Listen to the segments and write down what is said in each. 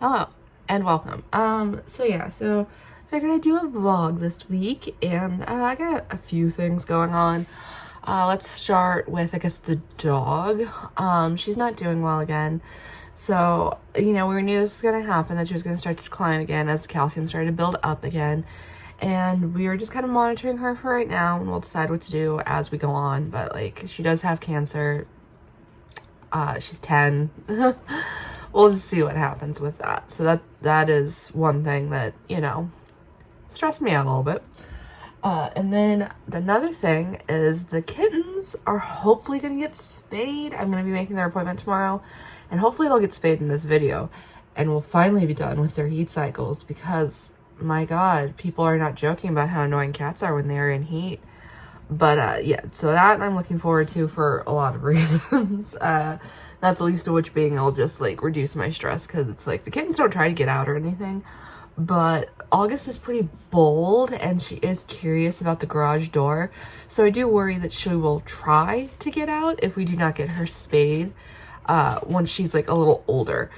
Hello and welcome. So figured I'd do a vlog this week, and I got a few things going on. Let's start with, I guess, the dog. She's not doing well again. So, we knew this was gonna happen, that she was gonna start to decline again as the calcium started to build up again. And we were just kind of monitoring her for right now, and we'll decide what to do as we go on. But she does have cancer. She's 10. We'll just see what happens with that. So that is one thing that, stressed me out a little bit. And then another thing is the kittens are hopefully going to get spayed. I'm going to be making their appointment tomorrow, and hopefully they'll get spayed in this video, and we'll finally be done with their heat cycles, because my God, people are not joking about how annoying cats are when they're in heat. But yeah, so that I'm looking forward to for a lot of reasons. Not the least of which being it'll just reduce my stress, because it's the kittens don't try to get out or anything. But August is pretty bold, and she is curious about the garage door. So I do worry that she will try to get out if we do not get her spayed when she's a little older.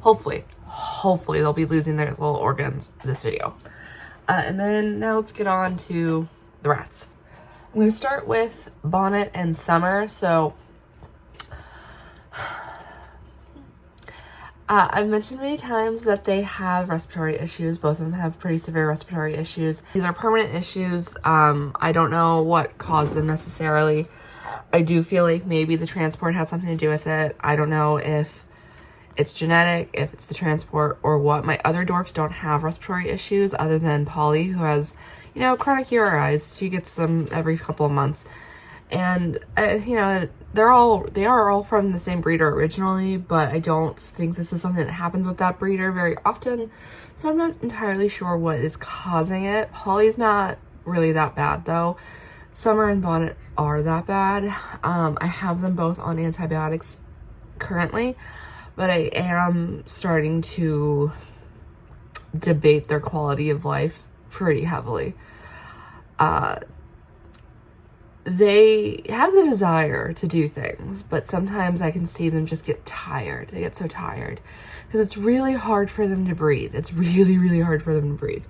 Hopefully they'll be losing their little organs this video. And then now let's get on to the rats. I'm going to start with Bonnet and Summer. So I've mentioned many times that they have respiratory issues. Both of them have pretty severe respiratory issues. These are permanent issues. I don't know what caused them necessarily. I do feel like maybe the transport had something to do with it. I don't know if it's genetic, if it's the transport, or what. My other dwarfs don't have respiratory issues other than Polly, who has, chronic URIs. She gets them every couple of months. And, they are all from the same breeder originally, but I don't think this is something that happens with that breeder very often. So I'm not entirely sure what is causing it. Polly's not really that bad though. Summer and Bonnet are that bad. I have them both on antibiotics currently, but I am starting to debate their quality of life pretty heavily. They have the desire to do things, but sometimes I can see them just get tired. They get so tired because it's really hard for them to breathe. It's really, really hard for them to breathe.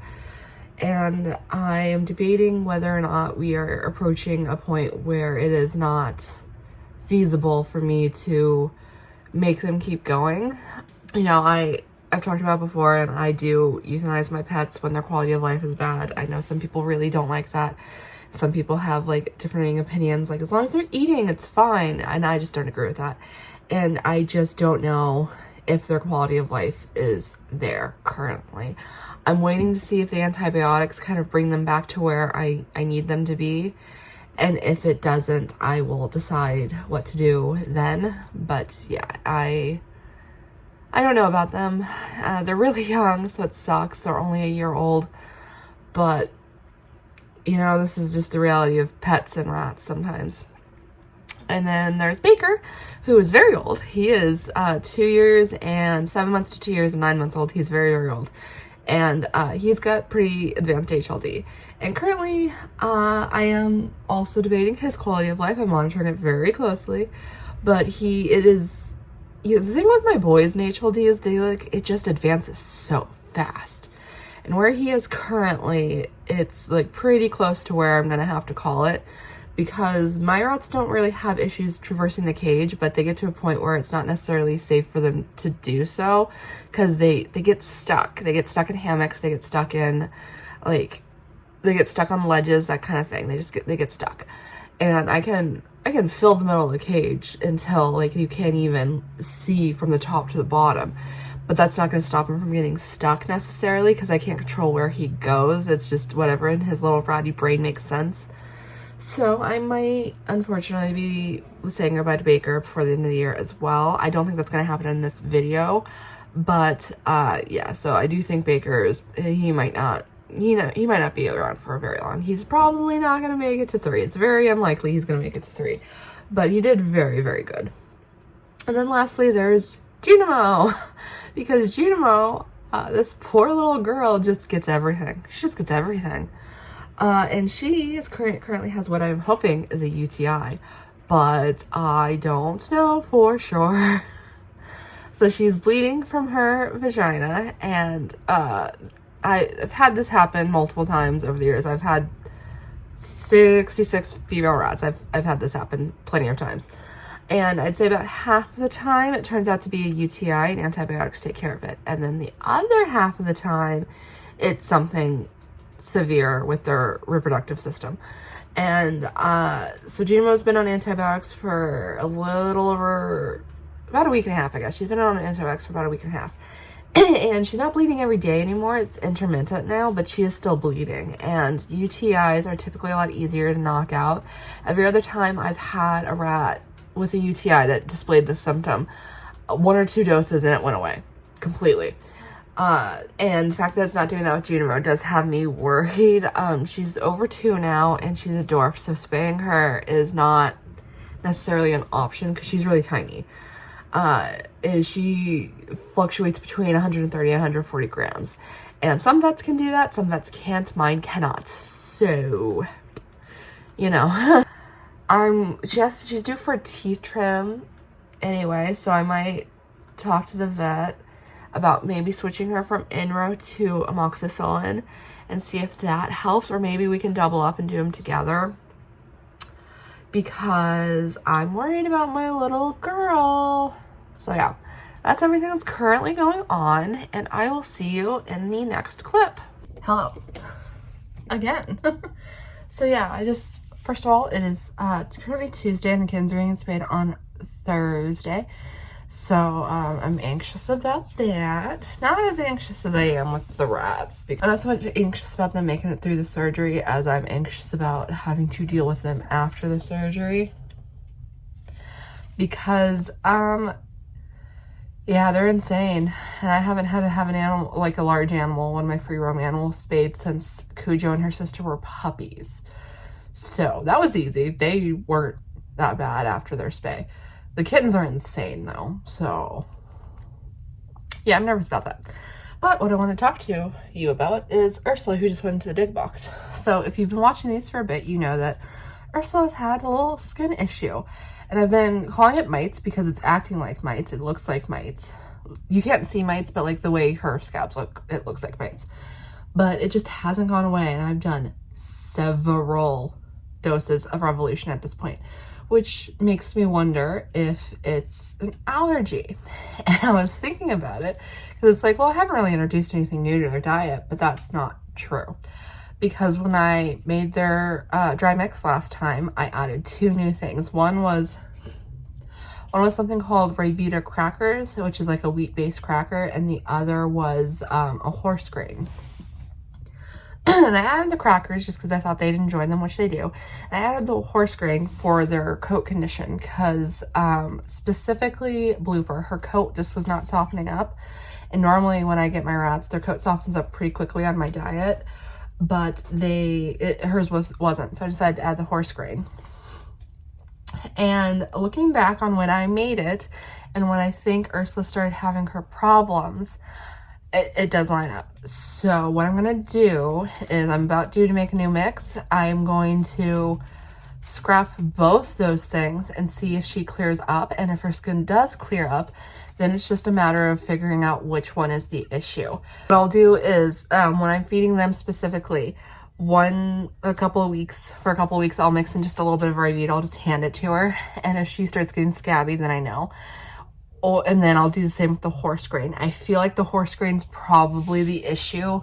And I am debating whether or not we are approaching a point where it is not feasible for me to make them keep going. I've talked about before, and I do euthanize my pets when their quality of life is bad. I know some people really don't like that. Some people have differing opinions, as long as they're eating, it's fine. And I just don't agree with that. And I just don't know if their quality of life is there currently. I'm waiting to see if the antibiotics kind of bring them back to where I need them to be. And if it doesn't, I will decide what to do then. But yeah, I don't know about them. They're really young, so it sucks. They're only a year old. But this is just the reality of pets and rats sometimes. And then there's Baker, who is very old. He is 2 years and 7 months to 2 years and 9 months old. He's very, very old. And he's got pretty advanced HLD. And currently, I am also debating his quality of life. I'm monitoring it very closely. But the thing with my boys in HLD is it just advances so fast. And where he is currently, it's pretty close to where I'm gonna have to call it, because my rats don't really have issues traversing the cage, but they get to a point where it's not necessarily safe for them to do so, because they get stuck. They get stuck in hammocks, they get stuck in they get stuck on ledges, that kind of thing. They get stuck. And I can fill the middle of the cage until you can't even see from the top to the bottom. But that's not going to stop him from getting stuck necessarily, because I can't control where he goes. It's just whatever in his little ratty brain makes sense. So I might, unfortunately, be saying goodbye to Baker before the end of the year as well. I don't think that's going to happen in this video. But, yeah, so I do think he might not be around for very long. He's probably not going to make it to 3. It's very unlikely he's going to make it to 3. But he did very, very good. And then lastly, there's Junimo, because Junimo, this poor little girl, just gets everything. She just gets everything. And she is currently has what I'm hoping is a UTI, but I don't know for sure. So she's bleeding from her vagina, and I've had this happen multiple times over the years. I've had 66 female rats. I've had this happen plenty of times. And I'd say about half the time it turns out to be a UTI and antibiotics take care of it. And then the other half of the time it's something severe with their reproductive system. And so Juno's been on antibiotics for a little over about a week and a half, I guess. She's been on antibiotics for about a week and a half. And she's not bleeding every day anymore. It's intermittent now, but she is still bleeding. And UTIs are typically a lot easier to knock out. Every other time I've had a rat with a UTI that displayed this symptom, 1 or 2 doses and it went away completely. And the fact that it's not doing that with Juno does have me worried. She's over 2 now and she's a dwarf, so spaying her is not necessarily an option because she's really tiny. She fluctuates between 130 and 140 grams. And some vets can do that, some vets can't. Mine cannot. So, you know. She's due for a teeth trim anyway, so I might talk to the vet about maybe switching her from Inro to amoxicillin and see if that helps, or maybe we can double up and do them together, because I'm worried about my little girl. So yeah, that's everything that's currently going on, and I will see you in the next clip. Hello again. So yeah, first of all, it's currently Tuesday and the kittens are getting spayed on Thursday. So I'm anxious about that. Not as anxious as I am with the rats. I'm not so much anxious about them making it through the surgery as I'm anxious about having to deal with them after the surgery. Because, yeah, they're insane. And I haven't had to have an animal, like a large animal, one of my free roam animals, spayed since Cujo and her sister were puppies. So that was easy. They weren't that bad after their spay. The kittens are insane though. So yeah, I'm nervous about that. But what I want to talk to you about is Ursula, who just went into the dig box. So if you've been watching these for a bit, you know that Ursula's had a little skin issue. And I've been calling it mites because it's acting like mites. It looks like mites. You can't see mites, but like the way her scabs look, it looks like mites. But it just hasn't gone away, and I've done several doses of Revolution at this point, which makes me wonder if it's an allergy. And I was thinking about it because it's like, well, I haven't really introduced anything new to their diet, but that's not true. Because when I made their dry mix last time, I added 2 new things. One was something called Revita crackers, which is like a wheat-based cracker, and the other was a horse grain. And I added the crackers just because I thought they'd enjoy them, which they do. And I added the horse grain for their coat condition because specifically Blooper, her coat just was not softening up. And normally when I get my rats, their coat softens up pretty quickly on my diet, but hers wasn't. So I decided to add the horse grain. And looking back on when I made it and when I think Ursula started having her problems, it does line up. So what I'm going to do is I'm about due to make a new mix. I'm going to scrap both those things and see if she clears up. And if her skin does clear up, then it's just a matter of figuring out which one is the issue. What I'll do is when I'm feeding them specifically, for a couple of weeks, I'll mix in just a little bit of Revita. I'll just hand it to her. And if she starts getting scabby, then I know. Oh, and then I'll do the same with the horse grain. I feel like the horse grain's probably the issue,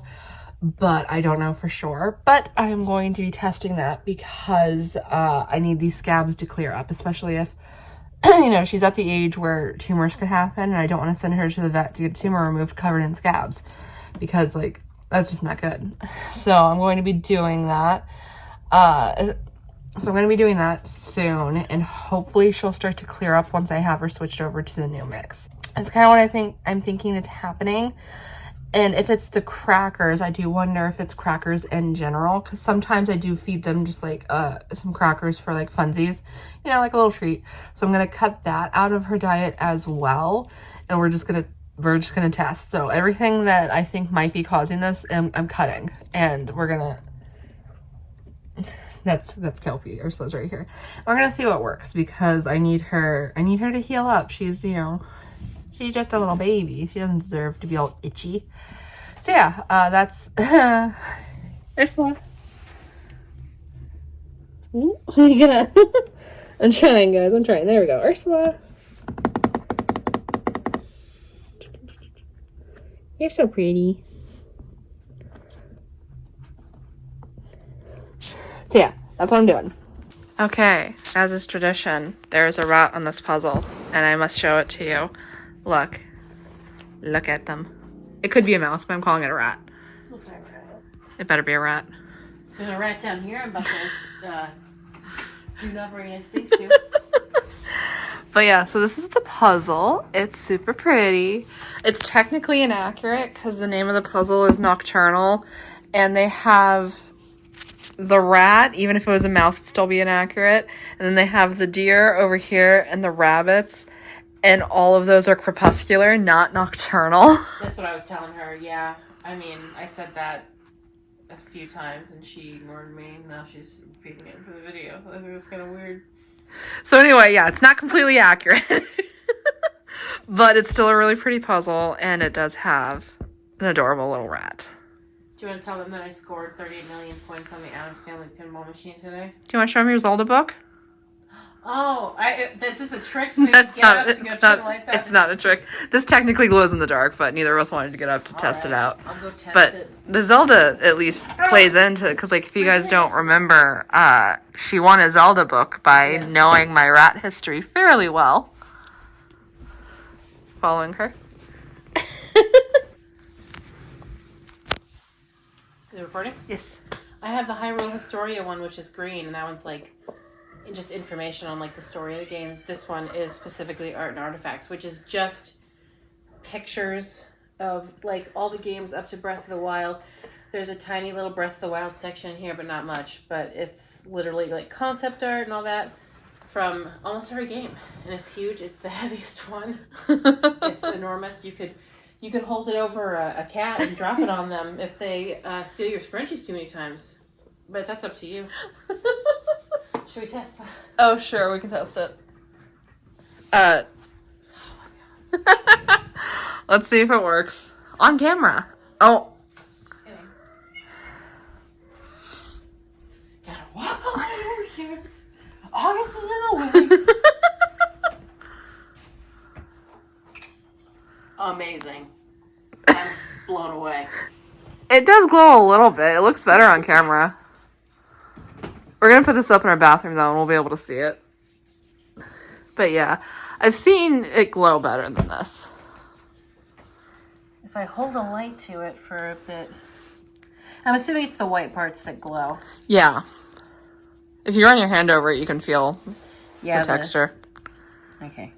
but I don't know for sure. But I'm going to be testing that because I need these scabs to clear up, especially if, you know, she's at the age where tumors could happen, and I don't want to send her to the vet to get a tumor removed covered in scabs because, like, that's just not good. So I'm going to be doing that. So I'm going to be doing that soon, and hopefully she'll start to clear up once I have her switched over to the new mix. That's kind of what I'm thinking is happening. And if it's the crackers, I do wonder if it's crackers in general, because sometimes I do feed them just like some crackers for like funsies, you know, like a little treat. So I'm going to cut that out of her diet as well, and we're just going to test. So everything that I think might be causing this, I'm cutting, and we're going to... That's Kelpie. Ursula's right here. We're gonna see what works because I need her to heal up. She's, you know, She's just a little baby. She doesn't deserve to be all itchy. So yeah, that's Ursula. Ooh, you gonna I'm trying, guys. I'm trying. There we go. Ursula. You're so pretty. So yeah, that's what I'm doing. Okay, as is tradition, there is a rat on this puzzle, and I must show it to you. Look. Look at them. It could be a mouse, but I'm calling it a rat. Looks like a rat. It better be a rat. There's a rat down here I'm about to do not very nice things to. But yeah, so this is the puzzle. It's super pretty. It's technically inaccurate because the name of the puzzle is Nocturnal, and they have the rat. Even if it was a mouse, it'd still be inaccurate. And then they have the deer over here and the rabbits, and all of those are crepuscular, not nocturnal. That's what I was telling her. Yeah, I mean, I said that a few times and she ignored me. Now she's repeating it for the video. I think it's kind of weird. So anyway, yeah, it's not completely accurate. But it's still a really pretty puzzle, and it does have an adorable little rat. Do you want to tell them that I scored 38 million points on the Adams Family Pinball Machine today? Do you want to show them your Zelda book? Oh, this is a trick to get up to go turn the lights out. It's not a trick. This technically glows in the dark, but neither of us wanted to get up to test it out. I'll go test but it. The Zelda at least plays into it, because like if you guys don't remember, she won a Zelda book by knowing my rat history fairly well. Following her. Is it recording? Yes. I have the Hyrule Historia one, which is green, and that one's like just information on like the story of the games. This one is specifically art and artifacts, which is just pictures of like all the games up to Breath of the Wild. There's a tiny little Breath of the Wild section here, but not much. But it's literally like concept art and all that from almost every game, and it's huge. It's the heaviest one. It's enormous. You could hold it over a cat and drop it on them if they steal your scrunchies too many times. But that's up to you. Should we test that? Oh, sure, we can test it. Let's see if it works. On camera. Oh. Just kidding. Gotta walk all the way over here. August is in the way. Amazing. I'm blown away. It does glow a little bit. It looks better on camera. We're going to put this up in our bathroom, though, and we'll be able to see it. But, yeah. I've seen it glow better than this. If I hold a light to it for a bit... I'm assuming it's the white parts that glow. Yeah. If you run your hand over it, you can feel the texture. Okay.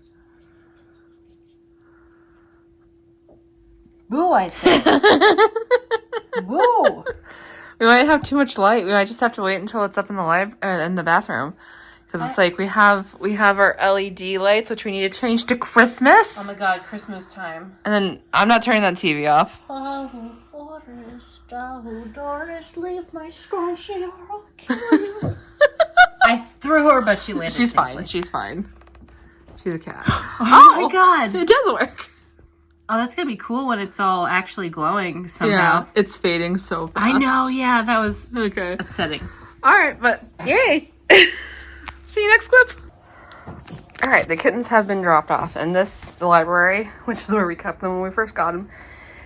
Woo, I said. Woo! We might have too much light. We might just have to wait until it's up in the in the bathroom, because it's like we have our LED lights, which we need to change to Christmas. Oh my God, Christmas time! And then I'm not turning that TV off. Oh, Forrest, oh, Doris, leave my scrunchie or I'll kill you. I threw her, but she landed. She's safely. fine. She's fine. She's a cat. Oh my God! It does work. Oh, that's gonna be cool when it's all actually glowing somehow. Yeah, it's fading so fast. I know, yeah, that was okay. Upsetting. Alright, but yay! See you next clip! Alright, the kittens have been dropped off, and the library, which is where we kept them when we first got them,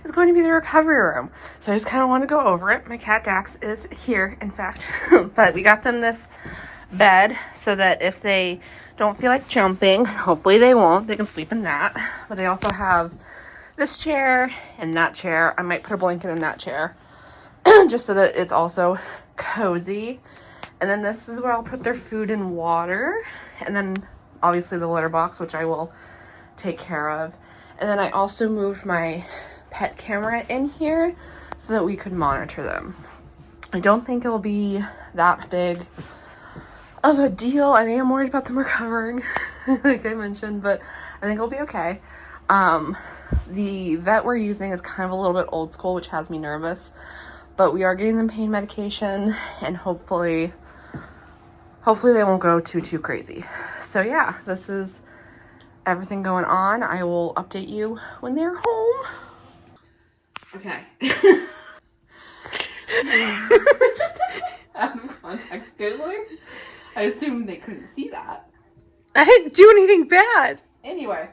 is going to be the recovery room. So I just kind of want to go over it. My cat Dax is here, in fact. But we got them this bed so that if they don't feel like jumping, hopefully they won't, they can sleep in that. But they also have this chair and that chair. I might put a blanket in that chair just so that it's also cozy. And then this is where I'll put their food and water, and then obviously the litter box, which I will take care of. And then I also moved my pet camera in here so that we could monitor them. I don't think it'll be that big of a deal. I am worried about them recovering like I mentioned, but I think it'll be okay. The vet we're using is kind of a little bit old school, which has me nervous, but we are getting them pain medication, and hopefully they won't go too crazy. So yeah, this is everything going on. I will update you when they're home. Okay. Out of context giggling. I assumed they couldn't see that. I didn't do anything bad. Anyway,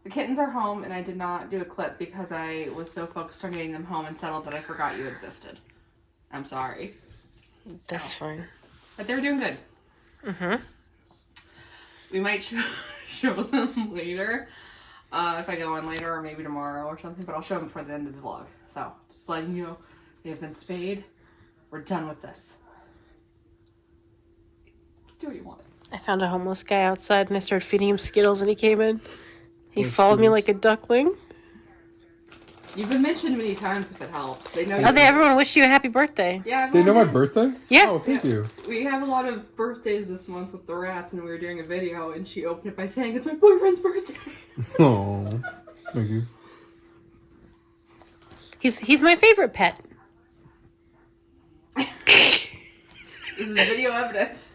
the kittens are home, and I did not do a clip because I was so focused on getting them home and settled that I forgot you existed. I'm sorry. That's fine. But they're doing good. Mm-hmm. We might show them later. If I go on later, or maybe tomorrow or something, but I'll show them before the end of the vlog. So, just letting you know, they have been spayed. We're done with this. Let's do what you want. I found a homeless guy outside and I started feeding him Skittles and he came in. He followed me like a duckling. You've been mentioned many times if it helps. They know. Everyone wished you a happy birthday. Yeah, they know my birthday? Yeah. Oh, thank you. We have a lot of birthdays this month with the rats, and we were doing a video, and she opened it by saying, "It's my boyfriend's birthday." Oh, thank you. He's my favorite pet. This is video evidence.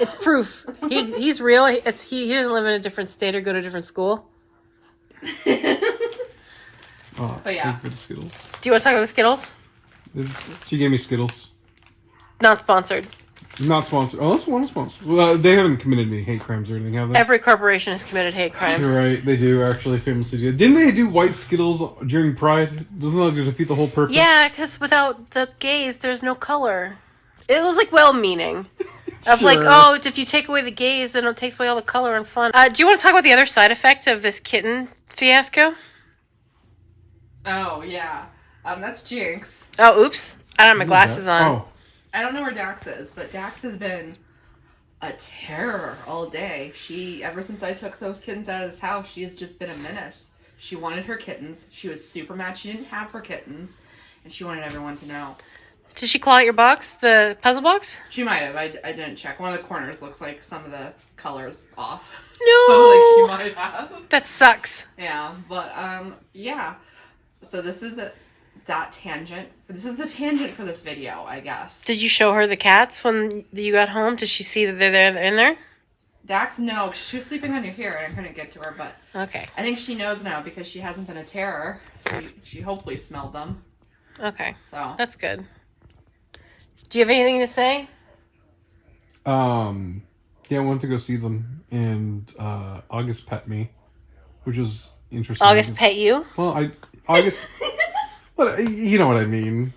It's proof. He's real. He doesn't live in a different state or go to a different school. Oh, but yeah. thank you for the Skittles. Do you want to talk about the Skittles? She gave me Skittles. Not sponsored. Not sponsored. Oh, that's one sponsor. Well, they haven't committed any hate crimes or anything, have they? Every corporation has committed hate crimes. You're right. They do actually famously do. Didn't they do white Skittles during Pride? Doesn't that defeat the whole purpose? Yeah, because without the gays, there's no color. It was like well-meaning. Of Sure. like, oh, if you take away the gays, then it takes away all the color and fun. Do you want to talk about the other side effect of this kitten fiasco? Oh yeah, that's Jinx. Oh, oops. I don't have my glasses on. Oh, I don't know where Dax is, but Dax has been a terror all day. Ever since I took those kittens out of this house, she has just been a menace. She wanted her kittens. She was super mad she didn't have her kittens, and she wanted everyone to know. Did she claw at your box, the puzzle box? She might have. I didn't check. One of the corners looks like some of the colors off. No. So like she might have. That sucks. Yeah, but yeah. So this is that tangent. This is the tangent for this video, I guess. Did you show her the cats when you got home? Did she see that they're in there? Dax, no, 'cause she was sleeping under here and I couldn't get to her, but Okay. I think she knows now because she hasn't been a terror. So she hopefully smelled them. Okay. So That's good. Do you have anything to say? yeah, I went to go see them, and August pet me, which was interesting. August pet you? Well, August. But you know what I mean.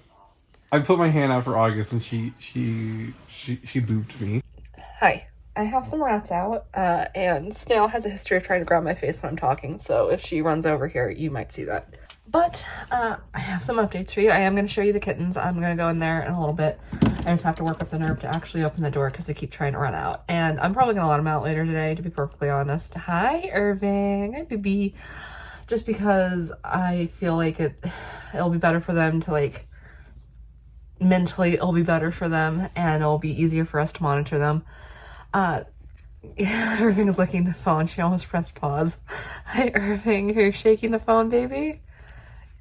I put my hand out for August, and she booped me. hi. I have some rats out, and Snail has a history of trying to grab my face when I'm talking, so if she runs over here, you might see that. But, I have some updates for you. I am going to show you the kittens. I'm going to go in there in a little bit. I just have to work up the nerve to actually open the door because they keep trying to run out. And I'm probably going to let them out later today, to be perfectly honest. Hi, Irving. Hi, baby. Just because I feel like it'll be better for them to, like, mentally, it'll be better for them, and it'll be easier for us to monitor them. Irving is looking at the phone. She almost pressed pause. Hi, Irving. You're shaking the phone, baby?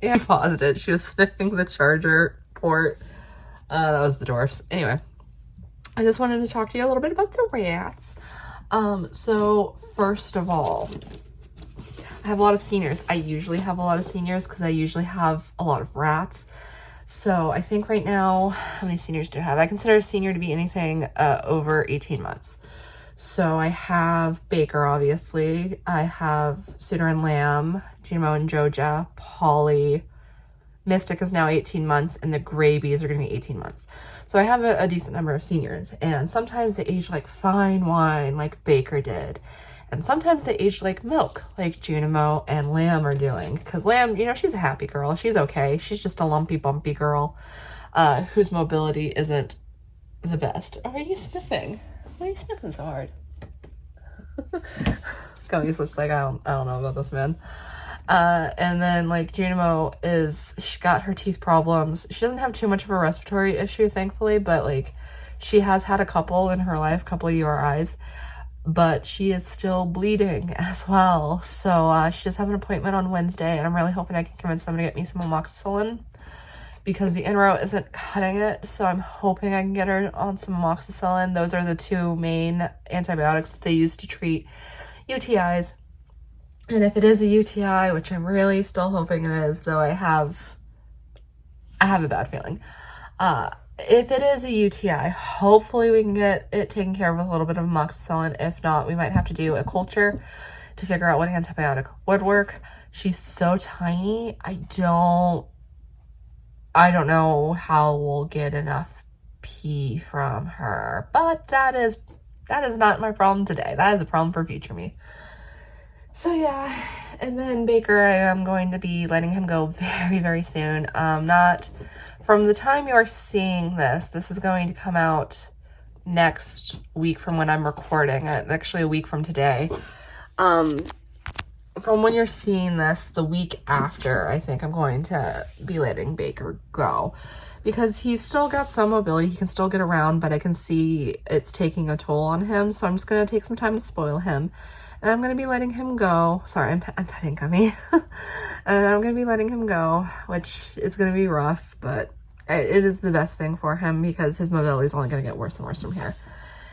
Yeah, I paused it. She was sniffing the charger port. That was the dwarfs. Anyway, I just wanted to talk to you a little bit about the rats. So first of all, I have a lot of seniors. I usually have a lot of seniors because I usually have a lot of rats. So I think right now, how many seniors do I have? I consider a senior to be anything over 18 months. So I have Baker, obviously. I have Suitor and Lamb, Jimo and Joja, Polly. Mystic is now 18 months, and the Grabies are going to be 18 months. So I have a decent number of seniors, and sometimes they age like fine wine, like Baker did. And sometimes they age like milk, like Junimo and Lamb are doing. Because Lamb, you know, she's a happy girl. She's okay. She's just a lumpy, bumpy girl whose mobility isn't the best. Oh, are you sniffing? Why are you sniffing so hard? Gummies looks like I don't know about this man. And then like Junimo she got her teeth problems. She doesn't have too much of a respiratory issue, thankfully, but like she has had a couple in her life, couple URIs, but she is still bleeding as well. So she does have an appointment on Wednesday, and I'm really hoping I can convince them to get me some amoxicillin, because the Enro isn't cutting it. So I'm hoping I can get her on some amoxicillin. Those are the two main antibiotics that they use to treat UTIs. And if it is a UTI, which I'm really still hoping it is, though I have a bad feeling. If it is a UTI, hopefully we can get it taken care of with a little bit of amoxicillin. If not, we might have to do a culture to figure out what antibiotic would work. She's so tiny. I don't know how we'll get enough pee from her, but that is not my problem today. That is a problem for future me. So yeah, and then Baker, I am going to be letting him go very, very soon. Not from the time you are seeing this. This is going to come out next week from when I'm recording it. Actually, a week from today. From when you're seeing this, the week after, I think I'm going to be letting Baker go. Because he's still got some mobility, he can still get around, but I can see it's taking a toll on him. So I'm just going to take some time to spoil him. And I'm going to be letting him go. Sorry, I'm petting Gummy. And I'm going to be letting him go, which is going to be rough, but it is the best thing for him because his mobility is only going to get worse and worse from here.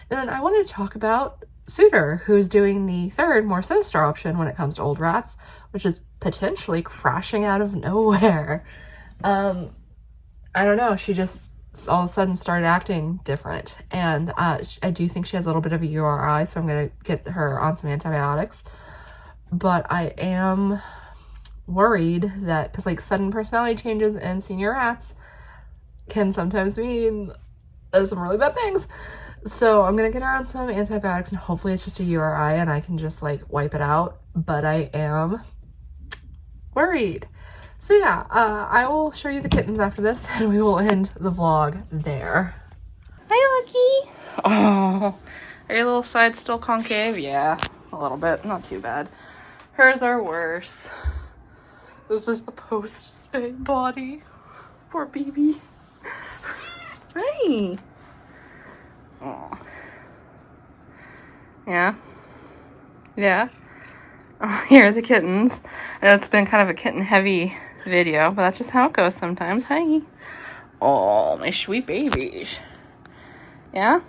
And then I wanted to talk about Suitor, who's doing the third, more sinister option when it comes to old rats, which is potentially crashing out of nowhere. I don't know. She just all of a sudden started acting different. And I do think she has a little bit of a URI, so I'm going to get her on some antibiotics. But I am worried that, because like sudden personality changes in senior rats can sometimes mean some really bad things. So I'm going to get her on some antibiotics and hopefully it's just a URI and I can just like wipe it out. But I am worried. So yeah, I will show you the kittens after this and we will end the vlog there. Hi, Lucky. Oh, are your little sides still concave? Yeah, a little bit. Not too bad. Hers are worse. This is a post-spay body. Poor baby. Hi. Oh. Yeah. Yeah. Oh, here are the kittens. I know it's been kind of a kitten heavy video, but that's just how it goes sometimes. Hi. Oh, my sweet babies. Yeah?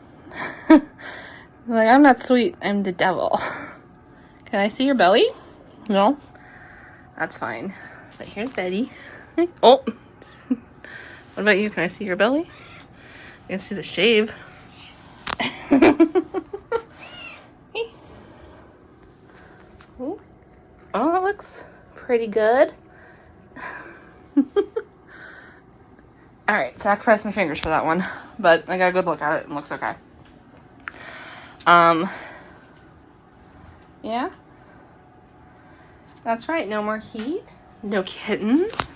Like, I'm not sweet, I'm the devil. Can I see your belly? No? That's fine. But here's Betty. Oh! What about you? Can I see your belly? I can see the shave. Oh, that looks pretty good. Alright, sacrifice my fingers for that one. But I got a good look at it and it looks okay. Yeah? That's right, no more heat. No kittens.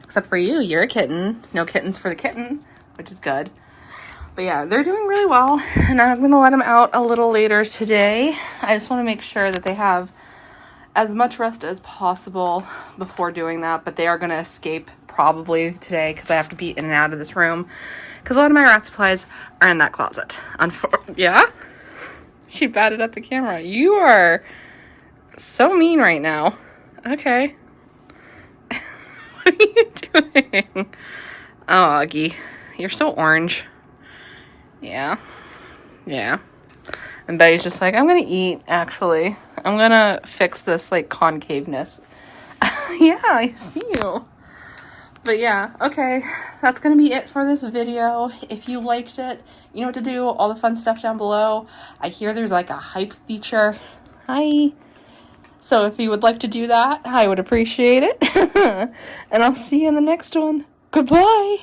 Except for you, you're a kitten. No kittens for the kitten, which is good. But yeah, they're doing really well. And I'm going to let them out a little later today. I just want to make sure that they have as much rest as possible before doing that. But they are going to escape probably today because I have to be in and out of this room. Because a lot of my rat supplies are in that closet. Yeah? She batted at the camera. You are so mean right now. Okay. What are you doing? Oh, Augie. You're so orange. Yeah. Yeah. And Betty's just like, I'm gonna eat, actually. I'm gonna fix this, like, concaveness. Yeah, I see you. But yeah, okay. That's gonna be it for this video. If you liked it, you know what to do. All the fun stuff down below. I hear there's, like, a hype feature. Hi. So if you would like to do that, I would appreciate it. And I'll see you in the next one. Goodbye.